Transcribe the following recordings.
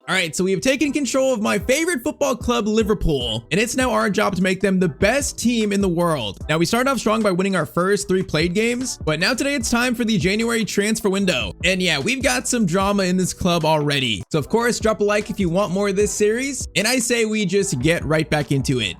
All right, so we have taken control of my favorite football club, Liverpool, and it's now our job to make them the best team in the world. Now, we started off strong by winning our first 3 played games, but now today it's time for the January transfer window. And yeah, we've got some drama in this club already. So of course, drop a like if you want more of this series, and I say we just get right back into it.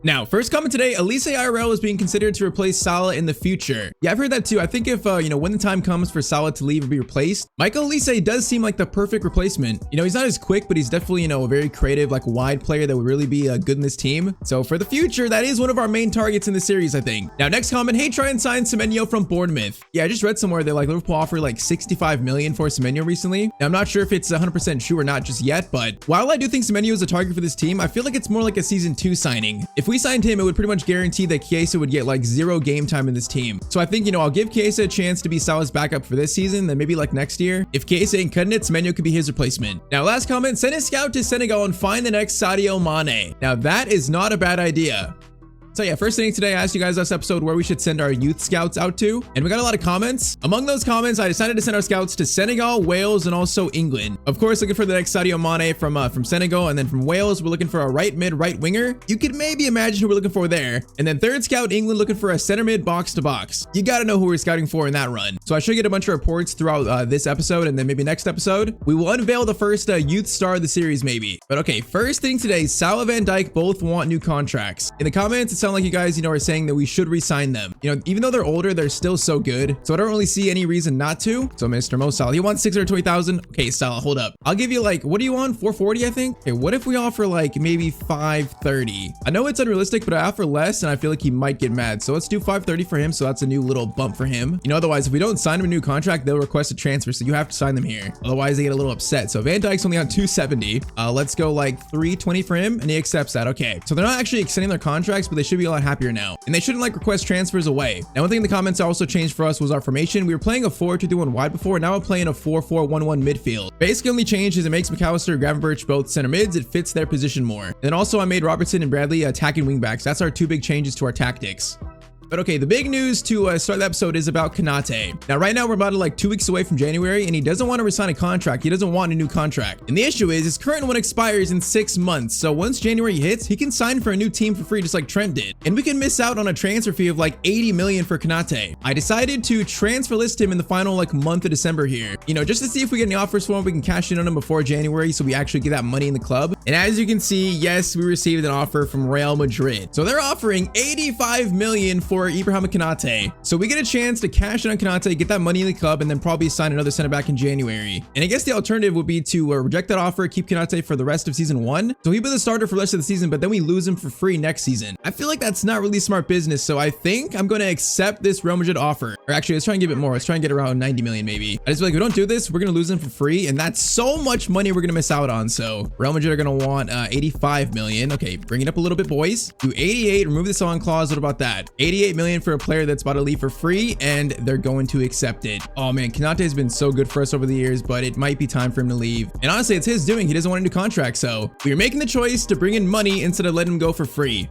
Now, first comment today, Elise IRL is being considered to replace Salah in the future. Yeah, I've heard that too. I think if, when the time comes for Salah to leave or be replaced, Michael Elise does seem like the perfect replacement. He's not as quick, but he's definitely, a very creative, like wide player that would really be good in this team. So for the future, that is one of our main targets in the series, I think. Now, next comment, hey, try and sign Semenyo from Bournemouth. Yeah, I just read somewhere that like Liverpool offered like 65 million for Semenyo recently. Now, I'm not sure if it's 100% true or not just yet, but while I do think Semenyo is a target for this team, I feel like it's more like a season 2 signing. If we signed him, it would pretty much guarantee that Chiesa would get like 0 game time in this team. So I think, I'll give Chiesa a chance to be Salah's backup for this season, then maybe like next year. If Chiesa ain't cutting it, Semenyo could be his replacement. Now, last comment, send a scout to Senegal and find the next Sadio Mane. Now, that is not a bad idea. So yeah, first thing today, I asked you guys last episode where we should send our youth scouts out to, and we got a lot of comments. Among those comments, I decided to send our scouts to Senegal, Wales, and also England. Of course, looking for the next Sadio Mane from Senegal, and then from Wales, we're looking for a right mid, right winger. You could maybe imagine who we're looking for there. And then third scout, England, looking for a center mid, box to box. You gotta know who we're scouting for in that run. So I should get a bunch of reports throughout this episode, and then maybe next episode, we will unveil the first youth star of the series maybe. But okay, first thing today, Salah, Van Dijk both want new contracts. In the comments, it sounds like you guys, are saying that we should re-sign them. Even though they're older, they're still so good. So I don't really see any reason not to. So Mr. Mo Salah, he wants 620,000. Okay, Salah, hold up. I'll give you like, what do you want? 440, I think. Okay, what if we offer like maybe 530? I know it's unrealistic, but I offer less and I feel like he might get mad. So let's do 530 for him. So that's a new little bump for him. Otherwise, if we don't sign him a new contract, they'll request a transfer. So you have to sign them here. Otherwise, they get a little upset. So Van Dijk's only on 270. Let's go like 320 for him. And he accepts that. Okay. So they're not actually extending their contracts, but they should be a lot happier now. And they shouldn't like request transfers away. Now, one thing in the comments that also changed for us was our formation. We were playing a 4-2-3-1 wide before. Now we're playing a 4-4-1-1 midfield. Basically, only change is it makes McAllister, Gravenberch both center mids. It fits their position more. And then also I made Robertson and Bradley attacking wingbacks. That's our 2 big changes to our tactics. But okay, the big news to start the episode is about Konate. Now, right now, we're about like 2 weeks away from January, and he doesn't want to resign a contract. He doesn't want a new contract. And the issue is his current one expires in 6 months. So once January hits, he can sign for a new team for free, just like Trent did. And we can miss out on a transfer fee of like 80 million for Konate. I decided to transfer list him in the final like month of December here, just to see if we get any offers for him. We can cash in on him before January, so we actually get that money in the club. And as you can see, yes, we received an offer from Real Madrid. So they're offering 85 million for Ibrahim Konate. So we get a chance to cash in on Konate, get that money in the club, and then probably sign another center back in January. And I guess the alternative would be to reject that offer, keep Konate for the rest of season 1. So he'll be the starter for the rest of the season, but then we lose him for free next season. I feel like that's not really smart business. So I think I'm going to accept this Real Madrid offer. Or actually, let's try and give it more. Let's try and get around 90 million maybe. I just feel like if we don't do this, we're going to lose him for free. And that's so much money we're going to miss out on. So Real Madrid are going to want 85 million. Okay, bring it up a little bit, boys. Do 88, remove the sell-on clause. What about that? 88 million for a player that's about to leave for free, and they're going to accept it. Oh man, Konate has been so good for us over the years, but it might be time for him to leave. And honestly, it's his doing. He doesn't want a new contract, so we're making the choice to bring in money instead of letting him go for free.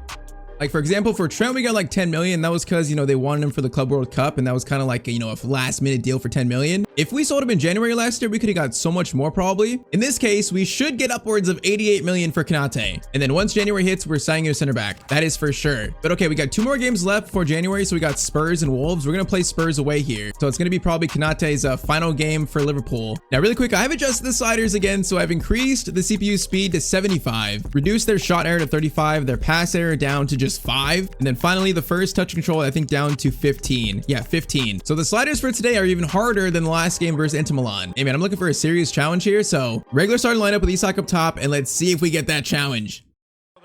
Like, for example, for Trent, we got like 10 million. That was because, they wanted him for the Club World Cup. And that was kind of like, a last minute deal for 10 million. If we sold him in January last year, we could have got so much more probably. In this case, we should get upwards of 88 million for Konate. And then once January hits, we're signing a center back. That is for sure. But okay, we got 2 more games left before January. So we got Spurs and Wolves. We're going to play Spurs away here. So it's going to be probably Konate's final game for Liverpool. Now, really quick, I have adjusted the sliders again. So I've increased the CPU speed to 75, reduced their shot error to 35, their pass error down to just 5. And then finally, the first touch control, I think down to 15. Yeah, 15. So the sliders for today are even harder than the last game versus Inter Milan. Hey man, I'm looking for a serious challenge here. So regular starting lineup with Isak up top, and let's see if we get that challenge.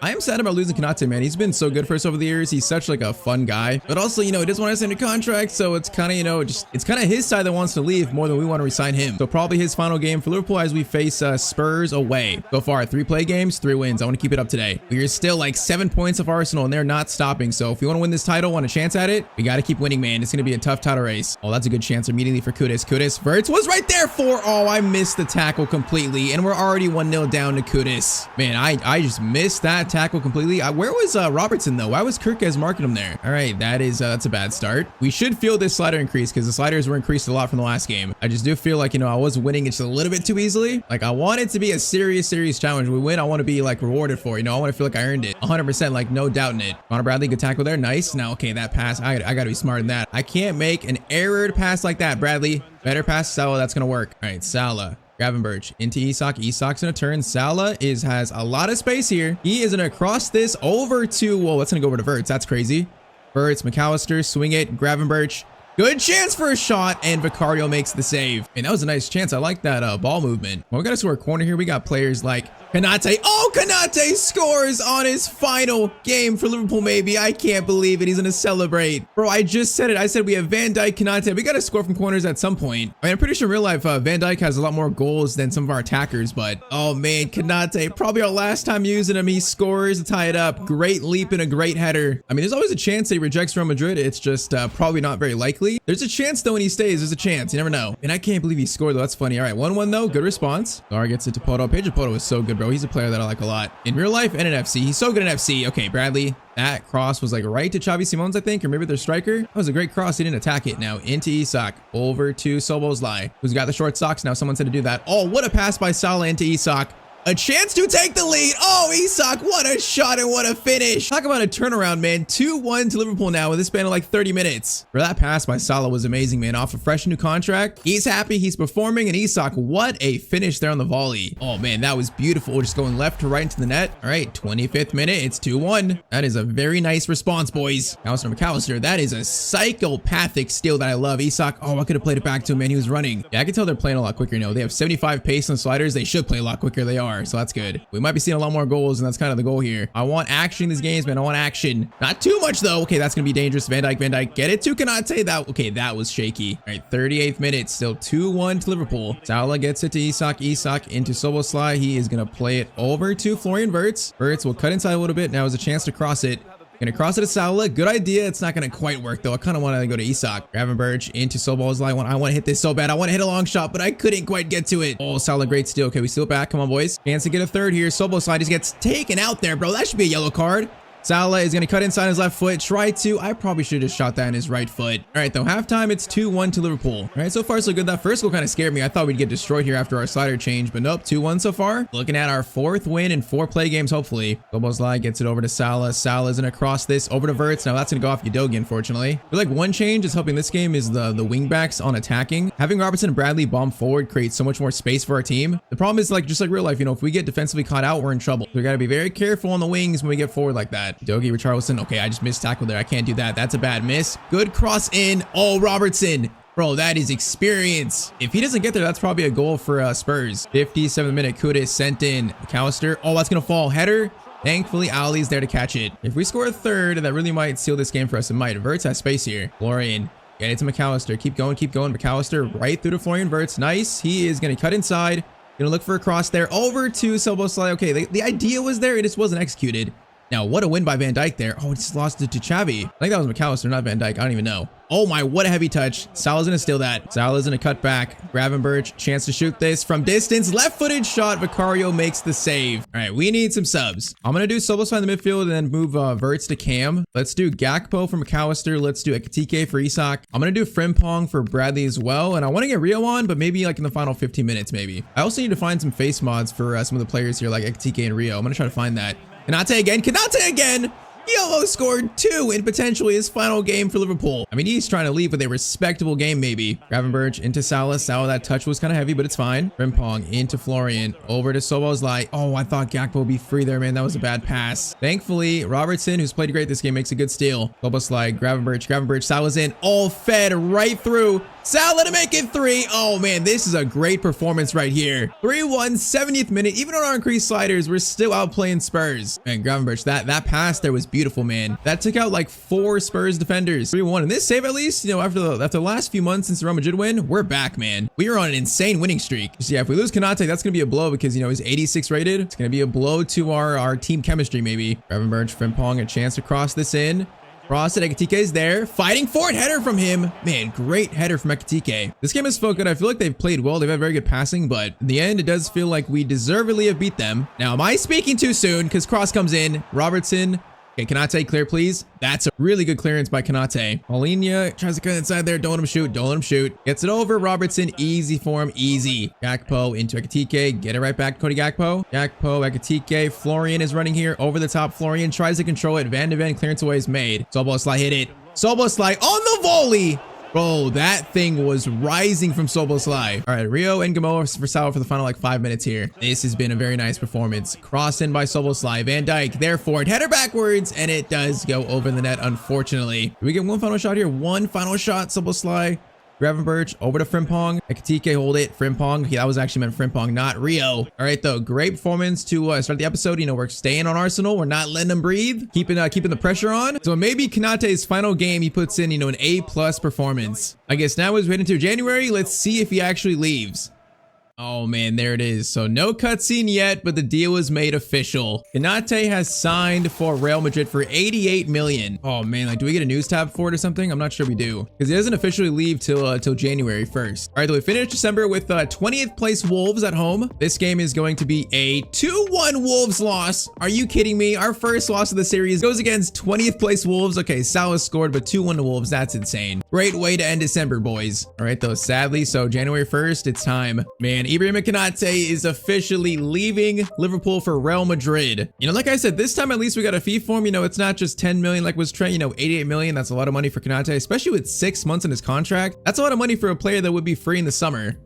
I am sad about losing Konate, man. He's been so good for us over the years. He's such like a fun guy, but also, he doesn't want to sign a contract. So it's kind of, it's kind of his side that wants to leave more than we want to resign him. So probably his final game for Liverpool as we face Spurs away. So far, 3 play games, 3 wins. I want to keep it up today. We're still like 7 points of Arsenal and they're not stopping. So if we want to win this title, want a chance at it, we got to keep winning, man. It's going to be a tough title race. Oh, that's a good chance immediately for Kudus. Verts was right there for, oh, I missed the tackle completely. And we're already 1-0 down to Kudus. Man, I just missed that tackle completely. Where was Robertson though? Why was Kirkes marking him there? All right, that's a bad start. We should feel this slider increase because the sliders were increased a lot from the last game. I just do feel like, I was winning it just a little bit too easily. Like I want it to be a serious challenge. We win, I want to be like rewarded for, I want to feel like I earned it 100%, like no doubting it. Connor Bradley, good tackle there. Nice. Now, okay, that pass, I gotta be smarter than that. I can't make an errored pass like that, Bradley. Better pass, Salah. That's gonna work. All right, Salah. Gravenberch into Isak. Isak's gonna turn. Salah has a lot of space here. He is gonna cross this over to, well, that's gonna go over to Verts. That's crazy. Verts, McAllister, swing it. Gravenberch. Good chance for a shot, and Vicario makes the save. And that was a nice chance. I like that ball movement. Well, we got us to our corner here. We got players like Konate. Oh, Konate scores on his final game for Liverpool, maybe. I can't believe it. He's going to celebrate. Bro, I just said it. I said we have Van Dijk, Konate. We got to score from corners at some point. I mean, I'm pretty sure in real life, Van Dijk has a lot more goals than some of our attackers, but oh man, Konate, probably our last time using him. He scores to tie it up. Great leap and a great header. I mean, there's always a chance that he rejects Real Madrid. It's just probably not very likely. There's a chance though when he stays. There's a chance. You never know. And I can't believe he scored though. That's funny. All right, 1-1 though. Good response. Dar gets it to Poto. Pedro Poto is so good, bro. He's a player that I like a lot in real life and in FC. He's so good in FC. Okay, Bradley. That cross was like right to Xavi Simons, I think, or maybe their striker. That was a great cross. He didn't attack it. Now into Isak. Over to Szoboszlai, who's got the short socks. Now someone said to do that. Oh, what a pass by Salah into Isak. A chance to take the lead. Oh, Isak, what a shot and what a finish. Talk about a turnaround, man. 2-1 to Liverpool now with a span of like 30 minutes. For that pass by Salah was amazing, man. Off a fresh new contract. He's happy. He's performing. And Isak, what a finish there on the volley. Oh, man, that was beautiful. Just going left to right into the net. All right, 25th minute. It's 2-1. That is a very nice response, boys. McAllister, that is a psychopathic steal that I love. Isak, oh, I could have played it back to him, man. He was running. Yeah, I can tell they're playing a lot quicker now. They have 75 pace on sliders. They should play a lot quicker. They are. So that's good. We might be seeing a lot more goals, and that's kind of the goal here. I want action in these games, man. I want action. Not too much, though. Okay, that's going to be dangerous. Van Dijk. Get it to Konate. Okay, that was shaky. All right, 38th minute. Still 2-1 to Liverpool. Salah gets it to Isak. Isak into Szoboszlai. He is going to play it over to Florian Wirtz. Wirtz will cut inside a little bit. Now has a chance to cross it. Gonna cross it to Salah. Good idea. It's not gonna quite work though. I kind of want to go to Isak. Gravenberch into Szoboszlai. I want to hit this so bad. I want to hit a long shot, but I couldn't quite get to it. Oh, Salah, great steal. Okay, we steal back. Come on, boys. Chance to get a third here. Szoboszlai just gets taken out there, bro. That should be a yellow card. Salah is going to cut inside his left foot. Try to. I probably should have just shot that in his right foot. All right, though. Halftime, it's 2-1 to Liverpool. All right, so far, so good. That first goal kind of scared me. I thought we'd get destroyed here after our slider change, but nope, 2-1 so far. Looking at our 4th win in 4 play games, hopefully. Szoboszlai gets it over to Salah. Salah's going to cross this over to Wirtz. Now, that's going to go off Udogi, unfortunately. I feel like one change is helping this game is the wing backs on attacking. Having Robertson and Bradley bomb forward creates so much more space for our team. The problem is, like, just like real life, if we get defensively caught out, we're in trouble. So we got to be very careful on the wings when we get forward like that. Udogi, Richarlison. Okay, I just missed tackle there. I can't do that. That's a bad miss. Good cross in. Oh, Robertson. Bro, that is experience. If he doesn't get there, that's probably a goal for Spurs. 57th minute. Kudus sent in. McAllister. Oh, that's going to fall. Header. Thankfully, Ali's there to catch it. If we score a third, that really might seal this game for us. It might. Wirtz has space here. Florian. Get it to McAllister. Keep going. Keep going. McAllister right through to Florian Wirtz. Nice. He is going to cut inside. Going to look for a cross there. Over to Szoboszlai. Okay, the idea was there. It just wasn't executed. Now, what a win by Van Dijk there. Oh, it just lost it to Xavi. I think that was McAllister, not Van Dijk. I don't even know. Oh my, what a heavy touch. Salah's gonna steal that. Salah's gonna cut back. Gravenberch, chance to shoot this from distance. Left-footed shot. Vicario makes the save. All right, we need some subs. I'm gonna do Szoboszlai in the midfield and then move Wirtz to Cam. Let's do Gakpo for McAllister. Let's do Ekitike for Isak. I'm gonna do Frimpong for Bradley as well. And I want to get Rio on, but maybe like in the final 15 minutes, maybe. I also need to find some face mods for some of the players here, like Ekitike and Rio. I'm gonna try to find that. Konate again. Konate again. He almost scored 2 in potentially his final game for Liverpool. I mean, he's trying to leave with a respectable game, maybe. Gravenberch into Salah. Salah, that touch was kind of heavy, but it's fine. Frimpong into Florian. Over to Szoboszlai. Oh, I thought Gakpo would be free there, man. That was a bad pass. Thankfully, Robertson, who's played great this game, makes a good steal. Szoboszlai, Gravenberch. Salah's in. All fed right through. Salah to make it 3. Oh, man, this is a great performance right here. 3-1, 70th minute. Even on our increased sliders, we're still outplaying Spurs. Man, Gravenberch, that pass there was beautiful, man. That took out like 4 Spurs defenders. 3-1. And this save, at least, after the last few months since the Real Madrid win, we're back, man. We are on an insane winning streak. So yeah, if we lose Konate, that's going to be a blow because, he's 86 rated. It's going to be a blow to our team chemistry, maybe. Gravenberch, Frimpong, a chance to cross this in. Cross it. Ekitike is there. Fighting for it. Header from him. Man, great header from Ekitike. This game has felt good. I feel like they've played well. They've had very good passing, but in the end, it does feel like we deservedly have beat them. Now, am I speaking too soon? Because cross comes in. Robertson. Okay, Konate, clear, please. That's a really good clearance by Konate. Paulinho tries to cut inside there. Don't let him shoot. Don't let him shoot. Gets it over. Robertson, easy for him. Easy. Gakpo into Ekitike. Get it right back, Cody Gakpo. Gakpo, Ekitike. Florian is running here. Over the top. Florian tries to control it. Van de Ven clearance away is made. Szoboszlai hit it. Szoboszlai on the volley. Bro, that thing was rising from Szoboszlai. All right, Rio and Gamoa for Sal for the final 5 minutes here. This has been a very nice performance. Cross in by Szoboszlai. Van Dijk there for it. Header backwards, and it does go over the net, unfortunately. Do we get one final shot here? One final shot, Szoboszlai. Gravenberch over to Frimpong. Ekitike hold it. Frimpong. Okay, that was actually meant Frimpong, not Rio. All right, though. Great performance to start the episode. You know, we're staying on Arsenal. We're not letting them breathe. Keeping the pressure on. So maybe Konate's final game, he puts in, you know, an A+ performance. I guess now as we head into January, let's see if he actually leaves. Oh man, there it is. So no cutscene yet, but the deal was made official. Konate has signed for Real Madrid for 88 million. Oh man, like, do we get a news tab for it or something? I'm not sure we do, because he doesn't officially leave till January 1st. All right, so we finished December with 20th place Wolves at home. This game is going to be a 2-1 Wolves loss. Are you kidding me? Our first loss of the series goes against 20th place Wolves. Okay, Salah scored, but 2-1 to Wolves. That's insane. Great way to end December, boys. All right, though, sadly, so January 1st, it's time. Man, Ibrahim Konate is officially leaving Liverpool for Real Madrid. You know, like I said, this time at least we got a fee for him. You know, it's not just 10 million like was Trent, you know, 88 million. That's a lot of money for Konate, especially with 6 months in his contract. That's a lot of money for a player that would be free in the summer.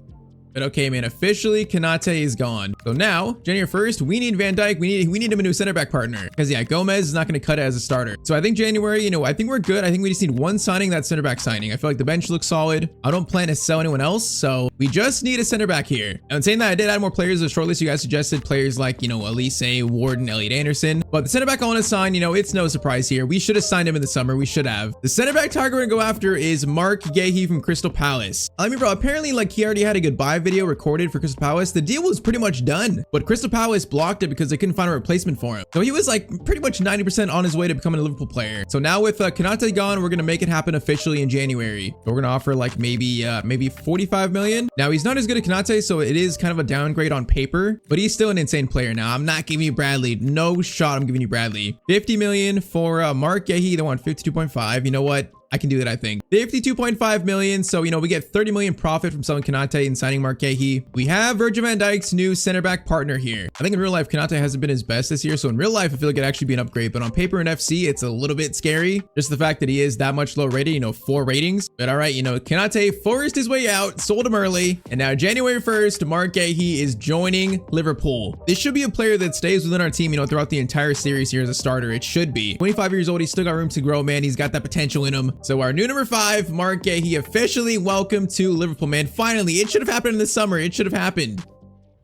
But okay, man, officially Konate is gone. So now, January 1st, we need Van Dijk. We need him a new center back partner. Because yeah, Gomez is not going to cut it as a starter. So I think January, you know, I think we're good. I think we just need one signing, that center back signing. I feel like the bench looks solid. I don't plan to sell anyone else. So we just need a center back here. And saying that, I did add more players to the shortlist. You guys suggested players like, you know, Elise, Warden, Elliot Anderson. But the center back I want to sign, you know, it's no surprise here. We should have signed him in the summer. We should have. The center back target we're going to go after is Marc Guéhi from Crystal Palace. I mean, bro, apparently like he already had a goodbye video recorded for Crystal Palace. The deal was pretty much done, but Crystal Palace blocked it because they couldn't find a replacement for him. So he was like pretty much 90% on his way to becoming a Liverpool player. So now with Konate gone, we're going to make it happen officially in January. We're going to offer like maybe 45 million. Now he's not as good as Konate, so it is kind of a downgrade on paper, but he's still an insane player. Now I'm not giving you Bradley. No shot I'm giving you Bradley. 50 million for Marc Guéhi. They want 52.5. You know what? I can do that, I think. 52.5 million. So, you know, we get 30 million profit from selling Konate and signing Marc Guéhi. We have Virgil van Dijk's new center back partner here. I think in real life, Konate hasn't been his best this year. So in real life, I feel like it'd actually be an upgrade. But on paper and FC, it's a little bit scary. Just the fact that he is that much low rated, you know, 4 ratings. But all right, you know, Konate forced his way out, sold him early. And now January 1st, Marc Guéhi is joining Liverpool. This should be a player that stays within our team, you know, throughout the entire series here as a starter. It should be. 25 years old. He's still got room to grow, man. He's got that potential in him. So our new number 5, Marc Guéhi, officially welcome to Liverpool, man. Finally, it should have happened in the summer. It should have happened.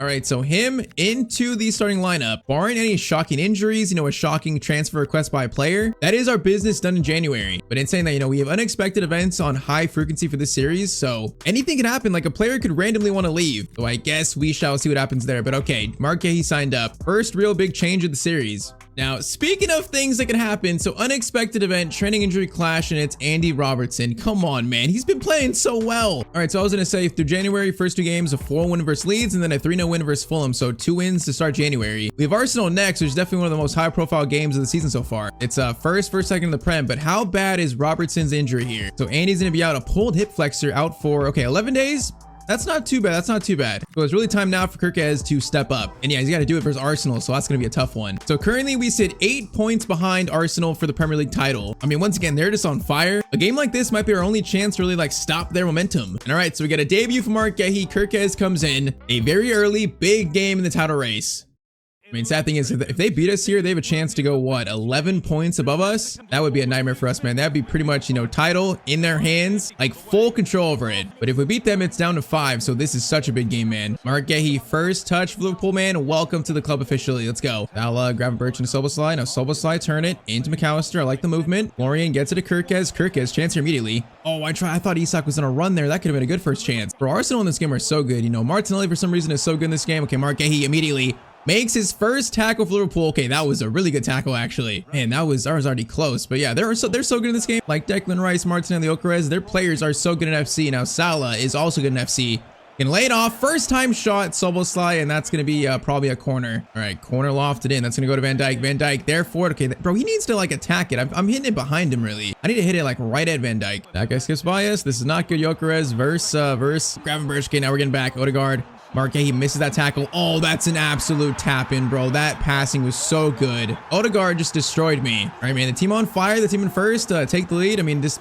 All right, so him into the starting lineup, barring any shocking injuries, you know, a shocking transfer request by a player. That is our business done in January. But in saying that, you know, we have unexpected events on high frequency for this series, so anything can happen. Like a player could randomly want to leave. So I guess we shall see what happens there. But okay, Marc Guéhi signed up. First real big change of the series. Now, speaking of things that can happen, so unexpected event, training injury clash, and it's Andy Robertson. Come on, man. He's been playing so well. All right, so I was going to say through January, first 2 games, a 4-1 win versus Leeds, and then a 3-0 win versus Fulham. So 2 wins to start January. We have Arsenal next, which is definitely one of the most high-profile games of the season so far. It's first, second in the Prem, but how bad is Robertson's injury here? So Andy's going to be out, a pulled hip flexor, out for, okay, 11 days? That's not too bad. That's not too bad. So it's really time now for Kirkez to step up. And yeah, he's got to do it versus Arsenal. So that's going to be a tough one. So currently we sit 8 points behind Arsenal for the Premier League title. I mean, once again, they're just on fire. A game like this might be our only chance to really like stop their momentum. And all right, so we get a debut from Marc Guéhi. Kirkez comes in, a very early big game in the title race. I mean, sad thing is, if they beat us here, they have a chance to go, what, 11 points above us? That would be a nightmare for us, man. That'd be pretty much, you know, title in their hands, like full control over it. But if we beat them, it's down to 5. So this is such a big game, man. Marc Guéhi, first touch for Liverpool, man. Welcome to the club officially. Let's go. Now, grab Birch into Szoboszlai. Now, Szoboszlai, turn it into McAllister. I like the movement. Florian gets it to Kirkez. Kirkez, chance here immediately. Oh, I thought Isak was on a run there. That could have been a good first chance. For Arsenal in this game are so good. You know, Martinelli, for some reason, is so good in this game. Okay, Marc Guéhi immediately. makes his first tackle for Liverpool. Okay, that was a really good tackle, actually. Man, that was already close. But yeah, they're so good in this game. Like Declan Rice, Martinelli, Gyökeres, their players are so good in FC. Now Salah is also good in FC. Can lay it off. First time shot, Szoboszlai, and that's going to be probably a corner. All right, corner lofted in. That's going to go to Van Dijk. Van Dijk there for it. Okay, bro, he needs to like attack it. I'm hitting it behind him, really. I need to hit it like right at Van Dijk. That guy skips by us. This is not good. Gyökeres verse Gravenberch. Okay, now we're getting back. Odegaard. Marc Guéhi misses that tackle. Oh, that's an absolute tap-in, bro. That passing was so good. Odegaard just destroyed me. All right, man, the team on fire. The team in first. Take the lead. I mean, this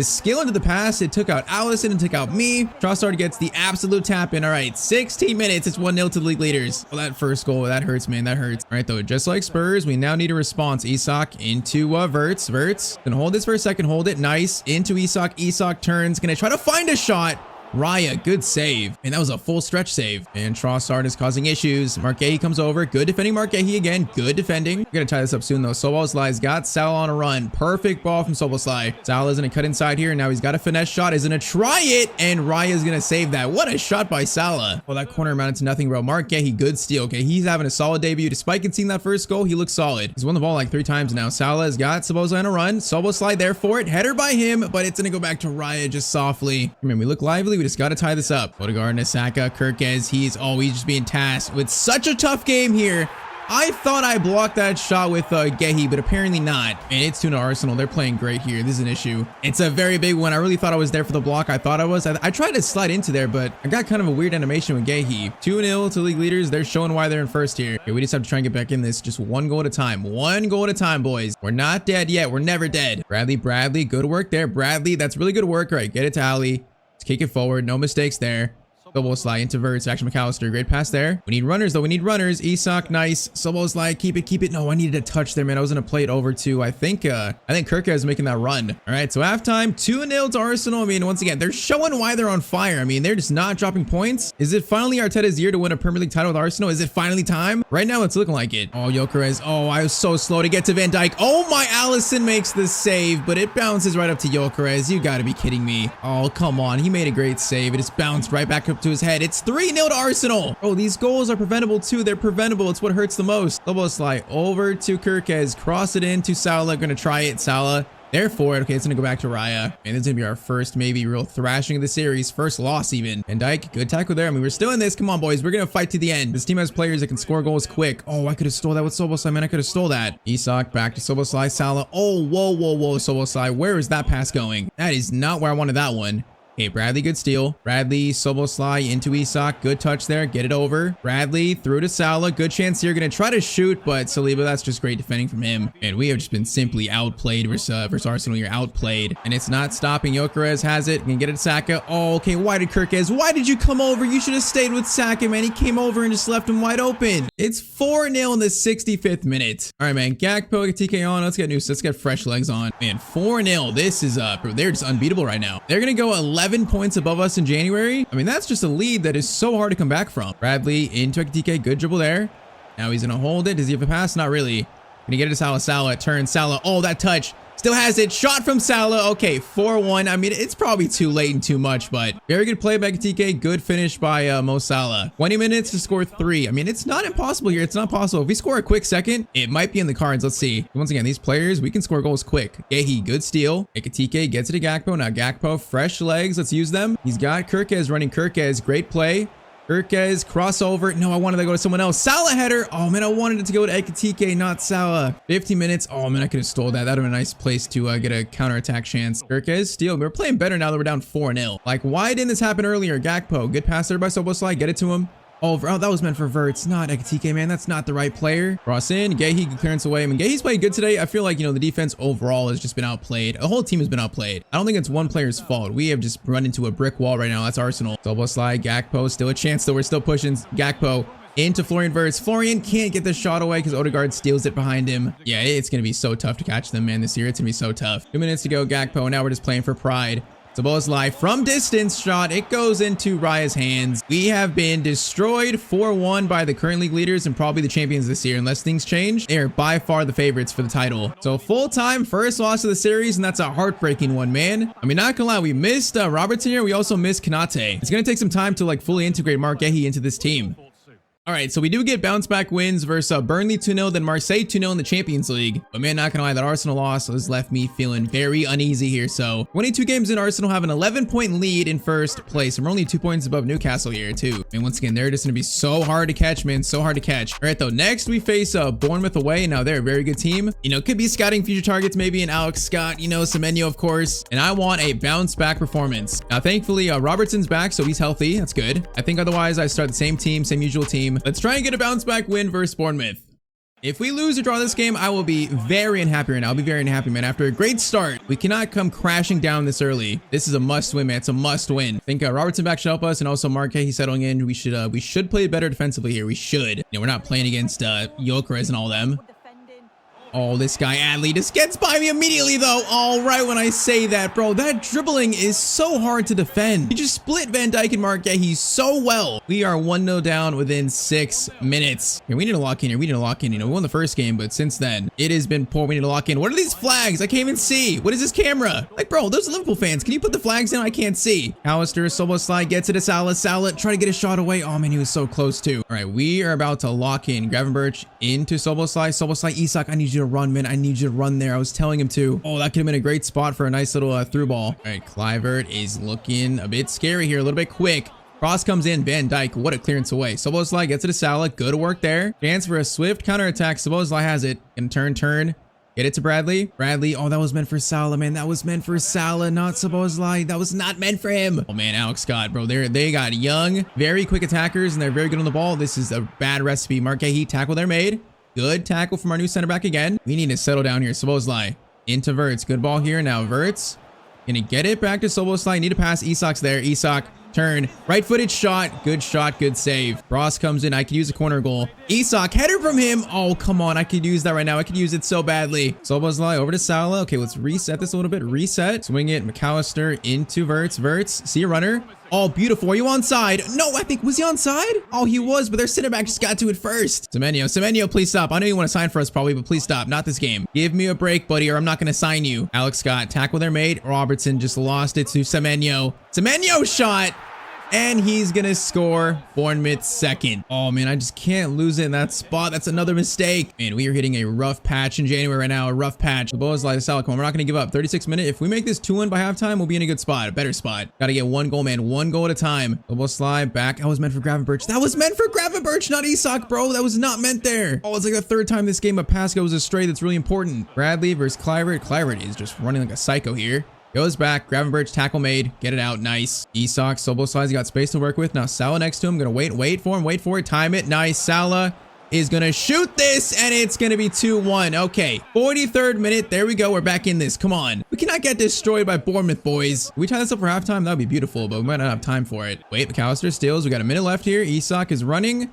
skill into the pass, it took out Allison and took out me. Trossard gets the absolute tap-in. All right, 16 minutes. It's 1-0 to the league leaders. Oh, that first goal, that hurts, man. That hurts. All right, though, just like Spurs, we now need a response. Isak into Wirtz. Wirtz. Gonna hold this for a second. Hold it. Nice. Into Isak. Isak turns. Gonna try to find a shot. Raya, good save. And that was a full stretch save. And Trossard is causing issues. Marc Guéhi comes over. Good defending, Marc Guéhi again. Good defending. We're going to tie this up soon, though. Szoboszlai's got Salah on a run. Perfect ball from Szoboszlai. Salah's going to cut inside here. Now he's got a finesse shot. He's going to try it. And Raya's going to save that. What a shot by Salah. Well, that corner amounted to nothing, bro. Marc Guéhi, good steal. Okay, he's having a solid debut. Despite conceding that first goal, he looks solid. He's won the ball like 3 times now. Salah has got Szoboszlai on a run. Szoboszlai there for it. Header by him, but it's going to go back to Raya just softly. I mean, we look lively. We just got to tie this up. Odegaard, Nasaka, Kirkez, he's just being tasked with such a tough game here. I thought I blocked that shot with Guéhi, but apparently not. And it's 2-0 Arsenal. They're playing great here. This is an issue. It's a very big one. I really thought I was there for the block. I thought I was. I tried to slide into there, but I got kind of a weird animation with Guéhi. 2-0 to league leaders. They're showing why they're in first here. Okay, we just have to try and get back in this. Just one goal at a time. One goal at a time, boys. We're not dead yet. We're never dead. Bradley, good work there. Bradley, that's really good work. All right, get it to Ali. Let's kick it forward. No mistakes there. Szoboszlai into Wirtz. Action McAllister. Great pass there. We need runners, though. We need runners. Isak, nice. Szoboszlai, keep it. No, I needed a touch there, man. I was going to play it over to, I think Kirkez is making that run. All right, so halftime, 2-0 to Arsenal. I mean, once again, they're showing why they're on fire. I mean, they're just not dropping points. Is it finally Arteta's year to win a Premier League title with Arsenal? Is it finally time? Right now, it's looking like it. Oh, Gyökeres. Oh, I was so slow to get to Van Dijk. Oh, my Allison makes the save, but it bounces right up to Gyökeres. You got to be kidding me. Oh, come on. He made a great save. It just bounced right back up to his head. It's 3-0 to Arsenal. Oh, these goals are preventable too. They're preventable. It's what hurts the most. Szoboszlai over to Kirkez. Cross it into Salah. Gonna try it. Salah. There for it. Okay, it's gonna go back to Raya. And this is gonna be our first maybe real thrashing of the series. First loss even. Van Dijk, good tackle there. I mean, we're still in this. Come on, boys. We're gonna fight to the end. This team has players that can score goals quick. Oh, I could have stole that with Szoboszlai, man. I could have stole that. Isak back to Szoboszlai. Salah. Oh, whoa. Szoboszlai. Where is that pass going? That is not where I wanted that one. Okay, Bradley, good steal. Bradley, Szoboszlai into Isak. Good touch there. Get it over. Bradley through to Salah. Good chance here. Going to try to shoot, but Saliba, that's just great defending from him. And we have just been simply outplayed versus Arsenal. You're outplayed. And it's not stopping. Gyökeres has it. Can get it to Saka. Oh, okay. Why did Kirkez? Why did you come over? You should have stayed with Saka, man. He came over and just left him wide open. It's 4-0 in the 65th minute. All right, man. Gakpo, TK on. Let's get fresh legs on. Man, 4-0. This is they're just unbeatable right now. They're going to go 11 points above us in January. I mean, that's just a lead that is so hard to come back from. Bradley into TK. Good dribble there. Now he's going to hold it. Does he have a pass? Not really. Gonna get it to Salah. Salah turns. Salah. Oh, that touch. Still has it. Shot from Salah. Okay, 4-1. I mean, it's probably too late and too much, but very good play by TK. Good finish by Mo Salah. 20 minutes to score 3. I mean, it's not impossible here. It's not possible. If we score a quick second, it might be in the cards. Let's see. Once again, these players, we can score goals quick. Guéhi, good steal. Ekitike gets it to Gakpo. Now Gakpo, fresh legs. Let's use them. He's got Kirkez running. Kirkez, great play. Kirkez, crossover. No, I wanted to go to someone else. Salah header. Oh, man, I wanted it to go to Ekitike, not Salah. 15 minutes. Oh, man, I could have stole that. That would have been a nice place to get a counterattack chance. Kirkez, steal. We're playing better now that we're down 4-0. Like, why didn't this happen earlier? Gakpo, good pass there by Szoboszlai. Get it to him. Oh, that was meant for Wirtz, not Ekitike, man. That's not the right player. Cross in. Guéhi, good clearance away. I mean, Guéhi's played good today. I feel like, the defense overall has just been outplayed. The whole team has been outplayed. I don't think it's one player's fault. We have just run into a brick wall right now. That's Arsenal. Szoboszlai, Gakpo, still a chance, though. We're still pushing Gakpo into Florian Wirtz. Florian can't get the shot away because Odegaard steals it behind him. Yeah, it's going to be so tough to catch them, man, this year. It's going to be so tough. 2 minutes to go, Gakpo. Now we're just playing for pride. Szoboszlai from distance shot. It goes into Raya's hands. We have been destroyed 4-1 by the current league leaders and probably the champions this year. Unless things change, they are by far the favorites for the title. So full-time first loss of the series, and that's a heartbreaking one, man. I mean, not gonna lie, we missed Robertson here. We also missed Konate. It's gonna take some time to fully integrate Marc Guéhi into this team. All right, so we do get bounce back wins versus Burnley 2-0, then Marseille 2-0 in the Champions League. But man, not gonna lie, that Arsenal loss has left me feeling very uneasy here. So 22 games in, Arsenal have an 11-point lead in first place, and we're only 2 points above Newcastle here too. And once again, they're just gonna be so hard to catch, man, so hard to catch. All right, though, next we face Bournemouth away. Now they're a very good team. You know, could be scouting future targets, maybe an Alex Scott, you know, Semenyo, of course. And I want a bounce back performance. Now, thankfully, Robertson's back, so he's healthy. That's good. I think otherwise I start the same team, same usual team. Let's try and get a bounce back win versus Bournemouth. If we lose or draw this game, I will be very unhappy right now. I'll be very unhappy, man. After a great start, we cannot come crashing down this early. This is a must win, man. It's a must win. I think Robertson back should help us, and also Marc Guéhi settling in. We should play better defensively here. We should. You know, we're not playing against Gyökeres and all them. Oh, this guy Adley just gets by me immediately, though. All right, when I say that, bro, that dribbling is so hard to defend. He just split Van Dijk and Marc Guéhi so well. We are 1-0 down within 6 minutes. Okay, we need to lock in here. We need to lock in. You know, we won the first game, but since then, it has been poor. We need to lock in. What are these flags? I can't even see. What is this camera? Like, bro, those are Liverpool fans. Can you put the flags down? I can't see. Alistair, Szoboszlai gets it to Salah. Salah trying to get a shot away. Oh, man, he was so close, too. All right, we are about to lock in. Gravenberch into Szoboszlai. Szoboszlai, Isak, I need you to run, man. I need you to run there. I was telling him to. Oh, that could have been a great spot for a nice little through ball. All right, Kluivert is looking a bit scary here, a little bit quick. Cross comes in. Van Dijk, what a clearance away. Szoboszlai gets it to Salah. Good work there. Chance for a swift counterattack. Szoboszlai has it. Gonna turn. Get it to Bradley. Bradley, oh, that was meant for Salah, man. That was meant for Salah, not Szoboszlai. That was not meant for him. Oh, man, Alex Scott, bro. They got young, very quick attackers, and they're very good on the ball. This is a bad recipe. Marc Guéhi, tackle there made. Good tackle from our new center back again. We need to settle down here. Szoboszlai into Wirtz. Good ball here. Now Wirtz gonna get it back to Szoboszlai. Need to pass. Isak's there. Isak, turn. Right-footed shot. Good shot. Good save. Ross comes in. I could use a corner goal. Isak, header from him. Oh, come on. I could use that right now. I could use it so badly. Szoboszlai over to Salah. Okay, let's reset this a little bit. Reset. Swing it. McAllister into Wirtz. Wirtz, see a runner. Oh, beautiful. Are you onside? No, I think, was he onside? Oh, he was, but their center back just got to it first. Semenyo, please stop. I know you want to sign for us probably, but please stop. Not this game. Give me a break, buddy, or I'm not going to sign you. Alex Scott, tackle their mate. Robertson just lost it to Semenyo. Semenyo shot. And he's going to score Bournemouth second. Oh, man, I just can't lose it in that spot. That's another mistake. Man, we are hitting a rough patch in January right now. A rough patch. The Szoboszlai to Salah. Come on, we're not going to give up. 36 minutes. If we make this 2-1 by halftime, we'll be in a good spot. A better spot. Got to get one goal, man. One goal at a time. Szoboszlai back. That was meant for Gravenberch. That was meant for Gravenberch, not Isak, bro. That was not meant there. Oh, it's like the third time this game a pass goes astray. That's really important. Bradley versus Kluivert. Kluivert is just running like a psycho here. Goes back, Gravenberch, tackle made, get it out, nice. Isak, Szoboszlai's got space to work with. Now Salah next to him, gonna wait for him, wait for it, time it, nice. Salah is gonna shoot this, and it's gonna be 2-1. Okay, 43rd minute, there we go, we're back in this, come on. We cannot get destroyed by Bournemouth, boys. If we tie this up for halftime, that would be beautiful, but we might not have time for it. Wait, McAllister steals, we got a minute left here. Isak is running.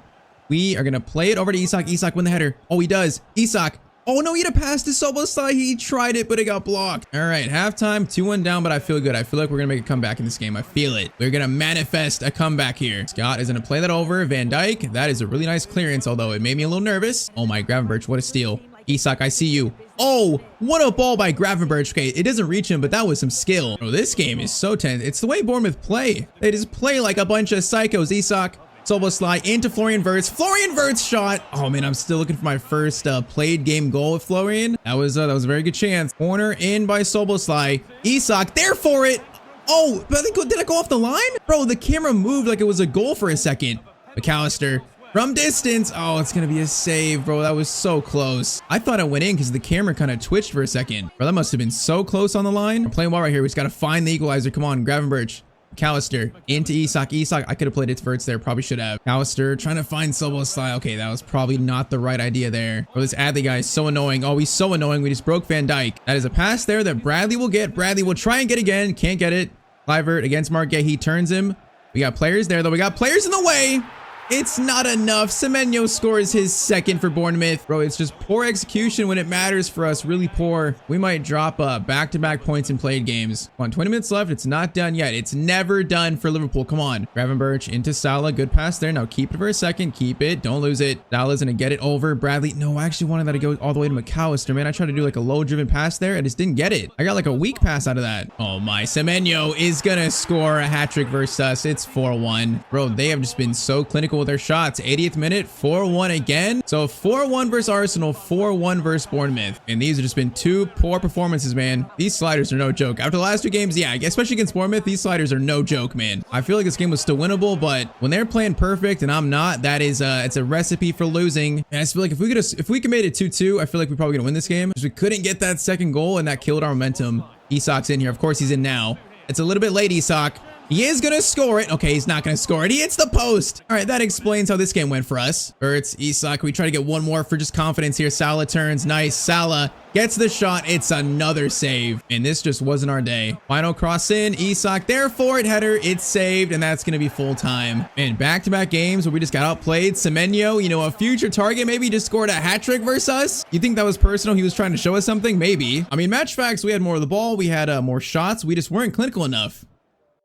We are gonna play it over to Isak. Isak win the header. Oh, he does. Isak. Oh, no, he had a pass to Szoboszlai. He tried it, but it got blocked. All right, halftime, 2-1 down, but I feel good. I feel like we're going to make a comeback in this game. I feel it. We're going to manifest a comeback here. Scott is going to play that over. Van Dijk, that is a really nice clearance, although it made me a little nervous. Oh, my Gravenberch, what a steal. Isak, I see you. Oh, what a ball by Gravenberch. Okay, it doesn't reach him, but that was some skill. Bro, this game is so tense. It's the way Bournemouth play. They just play like a bunch of psychos. Isak. Szoboszlai into Florian Wirtz. Florian Wirtz shot. Oh, man, I'm still looking for my first played game goal with Florian. That was a very good chance. Corner in by Szoboszlai. Isak there for it. Oh, but did I go off the line? Bro, the camera moved like it was a goal for a second. McAllister from distance. Oh, it's going to be a save, bro. That was so close. I thought it went in because the camera kind of twitched for a second. Bro, that must have been so close on the line. We're playing well right here. We just got to find the equalizer. Come on, Gravenberch. McAllister into Isak. Isak, I could have played it to Wirtz there. Probably should have. McAllister trying to find Szoboszlai. Okay, that was probably not the right idea there. Oh, this Adley guy is so annoying. Oh, he's so annoying. We just broke Van Dijk. That is a pass there that Bradley will get. Bradley will try and get again. Can't get it. Kluivert against Marc Guéhi. He turns him. We got players there, though. We got players in the way. It's not enough. Semenyo scores his second for Bournemouth. Bro, it's just poor execution when it matters for us. Really poor. We might drop back-to-back points in played games. Come on, 20 minutes left. It's not done yet. It's never done for Liverpool. Come on. Gravenberch into Salah. Good pass there. Now keep it for a second. Keep it. Don't lose it. Salah's going to get it over. Bradley. No, I actually wanted that to go all the way to McAllister, man. I tried to do like a low-driven pass there. I just didn't get it. I got like a weak pass out of that. Oh, my. Semenyo is going to score a hat-trick versus us. It's 4-1. Bro, they have just been so clinical clinical with their shots. 80th minute, 4-1 again. So 4-1 versus Arsenal, 4-1 versus Bournemouth. And these have just been two poor performances, man. These sliders are no joke. After the last two games, yeah, especially against Bournemouth, these sliders are no joke, man. I feel like this game was still winnable, but when they're playing perfect and I'm not, that is it's a recipe for losing. And I just feel like if we could made it 2-2, I feel like we're probably gonna win this game. Because we couldn't get that second goal and that killed our momentum. Isak's in here. Of course he's in now. It's a little bit late, Isak. He is going to score it. Okay, he's not going to score it. He hits the post. All right, that explains how this game went for us. Verts, Isak, we try to get one more for just confidence here. Salah turns. Nice. Salah gets the shot. It's another save. And this just wasn't our day. Final cross in. Isak there for it. Header. It's saved. And that's going to be full time. Man, back-to-back games where we just got outplayed. Semenyo, you know, a future target, maybe just scored a hat trick versus us. You think that was personal? He was trying to show us something? Maybe. I mean, match facts, we had more of the ball. We had more shots. We just weren't clinical enough.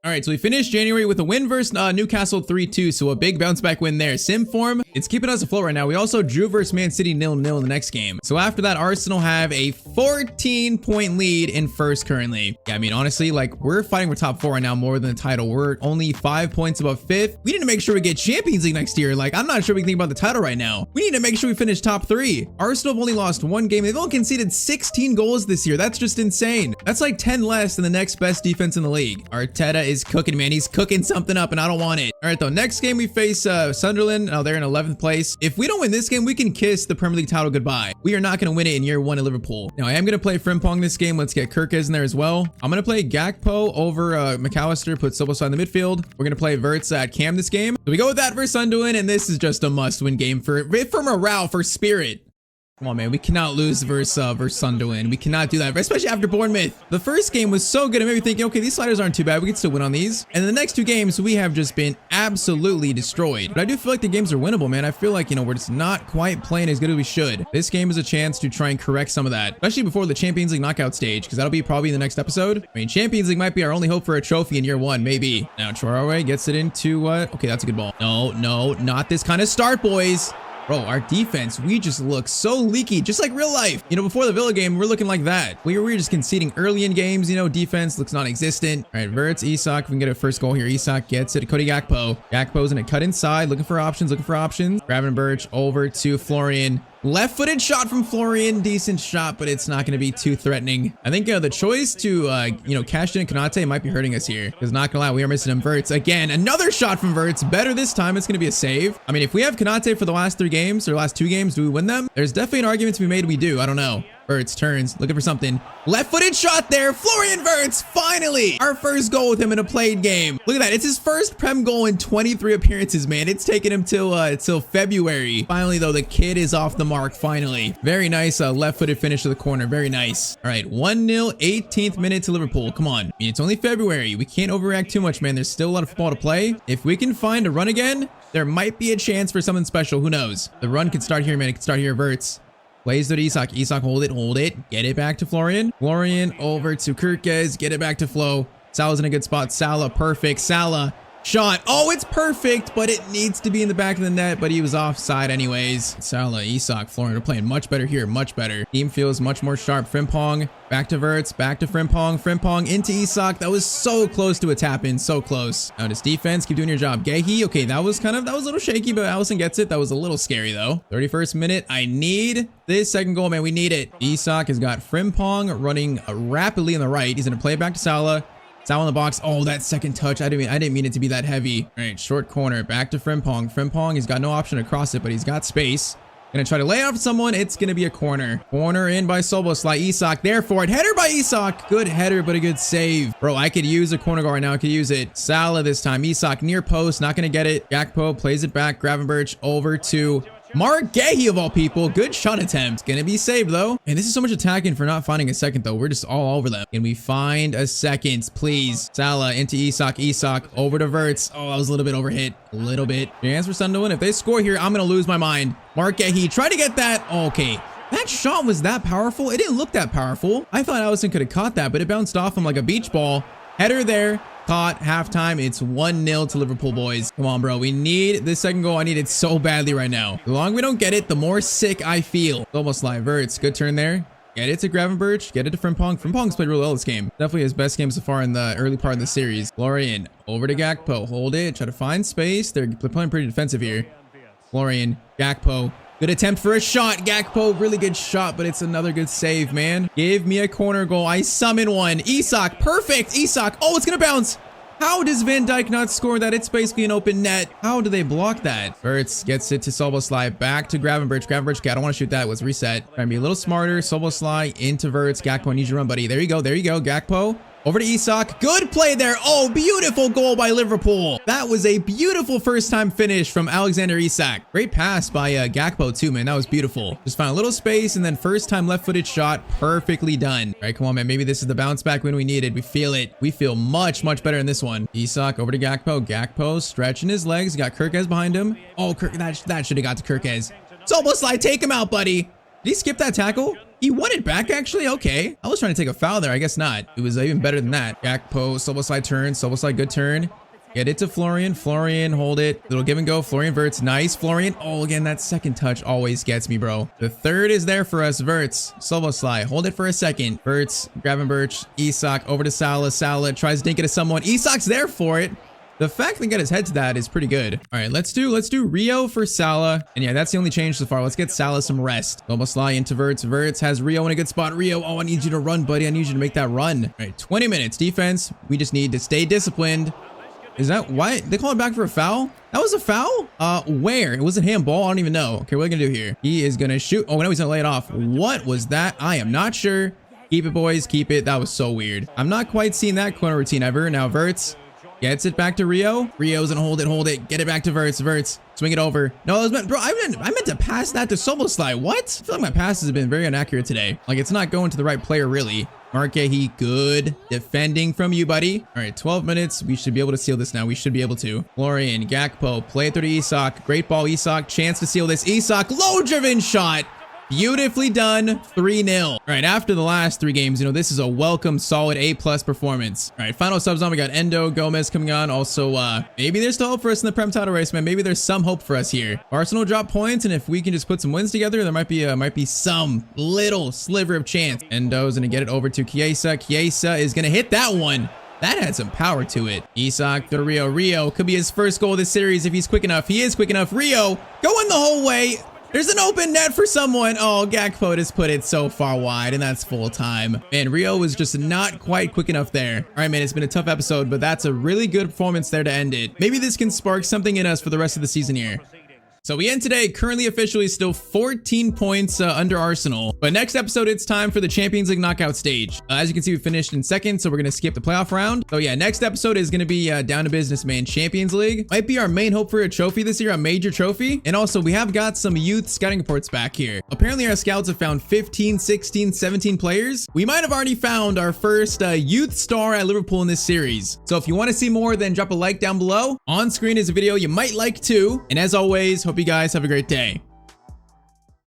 All right, so we finished January with a win versus Newcastle 3-2, so a big bounce back win there. Sim form, it's keeping us afloat right now. We also drew versus Man City 0-0 in the next game. So after that, Arsenal have a 14-point lead in first currently. Yeah, I mean, honestly, like, we're fighting for top 4 right now more than the title. We're only 5 points above 5th. We need to make sure we get Champions League next year. Like, I'm not sure we can think about the title right now. We need to make sure we finish top 3. Arsenal have only lost 1 game. They've only conceded 16 goals this year. That's just insane. That's like 10 less than the next best defense in the league. Arteta is cooking, man. He's cooking something up and I don't want it. All right, though, next game we face Sunderland. Oh, they're in 11th place. If we don't win this game, we can kiss the Premier League title goodbye. We are not going to win it in year 1 at Liverpool. Now, I am going to play Frimpong this game. Let's get Kirkes in there as well. I'm going to play Gakpo over McAllister, put Soboslai in the midfield. We're going to play Verts at Cam this game. So we go with that versus Sunderland, and this is just a must-win game for morale, for spirit. Come on, man. We cannot lose versus Sunderland. We cannot do that, especially after Bournemouth. The first game was so good. It made me thinking, okay, these sliders aren't too bad. We can still win on these. And the next 2 games, we have just been absolutely destroyed. But I do feel like the games are winnable, man. I feel like, you know, we're just not quite playing as good as we should. This game is a chance to try and correct some of that, especially before the Champions League knockout stage, because that'll be probably in the next episode. I mean, Champions League might be our only hope for a trophy in year 1, maybe. Now, Traore gets it into, okay, that's a good ball. No, not this kind of start, boys. Bro, our defense, we just look so leaky, just like real life. You know, before the Villa game, we're looking like that. We were just conceding early in games. You know, defense looks non-existent. All right, Verts, Isak, we can get a first goal here. Isak gets it. Cody Gakpo. Gakpo's gonna cut inside, looking for options. Gravenberch over to Florian. Left-footed shot from Florian. Decent shot, but it's not going to be too threatening. I think the choice to, you know, cash in Konate might be hurting us here. Because not going to lie, we are missing him. Verts. Again, another shot from Verts. Better this time. It's going to be a save. I mean, if we have Konate for the last 3 games or last 2 games, do we win them? There's definitely an argument to be made we do. I don't know. Verts turns, looking for something. Left-footed shot there. Florian Verts, finally! Our first goal with him in a played game. Look at that. It's his first Prem goal in 23 appearances, man. It's taken him till February. Finally, though, the kid is off the mark, finally. Very nice left-footed finish to the corner. Very nice. All right, 1-0, 18th minute to Liverpool. Come on. I mean, it's only February. We can't overreact too much, man. There's still a lot of football to play. If we can find a run again, there might be a chance for something special. Who knows? The run could start here, man. It could start here. Verts. Plays to Isak. Isak, hold it. Get it back to Florian. Florian over to Kirkes. Get it back to Flo. Salah's in a good spot. Salah, perfect. Salah, shot. Oh, it's perfect, but it needs to be in the back of the net, but he was offside anyways. Salah, Isak, Florian are playing much better here. Much better. Team feels much more sharp. Frimpong, back to Verts, back to Frimpong. Frimpong into Isak. That was so close to a tap in. So close. Now this defense, keep doing your job. Guéhi, okay, that was a little shaky, but Allison gets it. That was a little scary though. 31st minute. I need this second goal, man. We need it. Isak has got Frimpong running rapidly on the right. He's going to play it back to Salah. Salah in the box. Oh, that second touch. I didn't mean it to be that heavy. All right, short corner. Back to Frimpong. Frimpong, he's got no option to cross it, but he's got space. Gonna try to lay off someone. It's gonna be a corner. Corner in by Soboslai. Isak there for it. Header by Isak. Good header, but a good save. Bro, I could use a corner guard right now. I could use it. Salah this time. Isak near post. Not gonna get it. Gakpo plays it back. Gravenberch over to Marc, Guéhi of all people. Good shot attempt. Gonna be saved though. And this is so much attacking for not finding a second though. We're just all over them. Can we find a second, please? Salah into Isak. Isak over to Verts. Oh, I was a little bit overhit. A little bit. Chance for Sunderland. If they score here, I'm gonna lose my mind. Marc Guéhi, try to get that. Okay. That shot was that powerful. It didn't look that powerful. I thought Allison could have caught that, but it bounced off him like a beach ball. Header there. Caught. Halftime. It's 1-0 to Liverpool, boys. Come on, bro. We need this second goal. I need it so badly right now. The longer we don't get it, the more sick I feel. Almost live. Verts. Good turn there. Get it to Gravenberch. Get it to Frimpong. Frimpong's played really well this game. Definitely his best game so far in the early part of the series. Florian over to Gakpo. Hold it. Try to find space. They're playing pretty defensive here. Florian, Gakpo. Good attempt for a shot. Gakpo, really good shot, but it's another good save, man. Give me a corner goal. I summon one. Isak, perfect. Isak. Oh, it's going to bounce. How does Van Dijk not score that? It's basically an open net. How do they block that? Verts gets it to Soboslai. Back to Gravenberch. Gravenberch, okay, I don't want to shoot that. It was reset. Trying to be a little smarter. Soboslai into Verts. Gakpo, I need you to run, buddy. There you go. There you go. Gakpo. Over to Isak. Good play there. Oh, beautiful goal by Liverpool. That was a beautiful first-time finish from Alexander Isak. Great pass by Gakpo too, man. That was beautiful. Just found a little space and then first-time left-footed shot. Perfectly done. All right, come on, man. Maybe this is the bounce back win we needed. We feel it. We feel much, much better in this one. Isak over to Gakpo. Gakpo stretching his legs. Got Kirkez behind him. Oh, that should have got to Kirkez. Soboslai, take him out, buddy. Did he skip that tackle? He won it back, actually? Okay. I was trying to take a foul there. I guess not. It was even better than that. Gakpo, Soboslai turn. Soboslai, good turn. Get it to Florian. Florian, hold it. Little give and go. Florian, Verts. Nice. Florian. Oh, again, that second touch always gets me, bro. The third is there for us. Verts. Soboslai. Hold it for a second. Verts. Gravenberch. Isak. Over to Salah. Salah tries to dink it to someone. Isak's there for it. The fact that he got his head to that is pretty good. All right, let's do Rio for Salah. And yeah, that's the only change so far. Let's get Salah some rest. Soboslai into Verts. Verts has Rio in a good spot. Rio, oh, I need you to run, buddy. I need you to make that run. All right, 20 minutes defense. We just need to stay disciplined. Is that why they call it back for a foul? That was a foul? Where? It was a handball. I don't even know. Okay, what are we gonna do here? He is gonna shoot. Oh, no, he's gonna lay it off. What was that? I am not sure. Keep it, boys. Keep it. That was so weird. I'm not quite seeing that corner routine ever. Now Verts gets it back to Rio. Rio's gonna hold it. Get it back to Verts. Verts, swing it over. No, it was meant, bro, I meant to pass that to Soboslai. What? I feel like my passes have been very inaccurate today. Like, it's not going to the right player, really. Marc Guéhi, good defending from you, buddy. All right, 12 minutes. We should be able to seal this now. We should be able to. Florian, Gakpo, play it through to Isak. Great ball, Isak. Chance to seal this. Isak, low-driven shot. Beautifully done. 3-0. All right, after the last 3 games, you know, this is a welcome, solid A+ performance. All right, final subs on. We got Endo, Gomez coming on. Also, maybe there's still hope for us in the Prem title race, man. Maybe there's some hope for us here. Arsenal drop points, and if we can just put some wins together, there might be some little sliver of chance. Endo's gonna get it over to Chiesa. Chiesa is gonna hit that one. That had some power to it. Isak to Rio. Rio could be his first goal of this series if he's quick enough. He is quick enough. Rio going the whole way. There's an open net for someone. Oh, Gakpo just put it so far wide, and that's full time. Man, Rio was just not quite quick enough there. All right, man, it's been a tough episode, but that's a really good performance there to end it. Maybe this can spark something in us for the rest of the season here. So we end today currently officially still 14 points under Arsenal. But next episode, it's time for the Champions League knockout stage. As you can see, we finished in second, so we're going to skip the playoff round. So yeah, next episode is going to be down to business, man. Champions League might be our main hope for a trophy this year, a major trophy. And also, we have got some youth scouting reports back here. Apparently, our scouts have found 15, 16, 17 players. We might have already found our first youth star at Liverpool in this series. So if you want to see more, then drop a like down below. On screen is a video you might like too. And as always, hope you guys have a great day.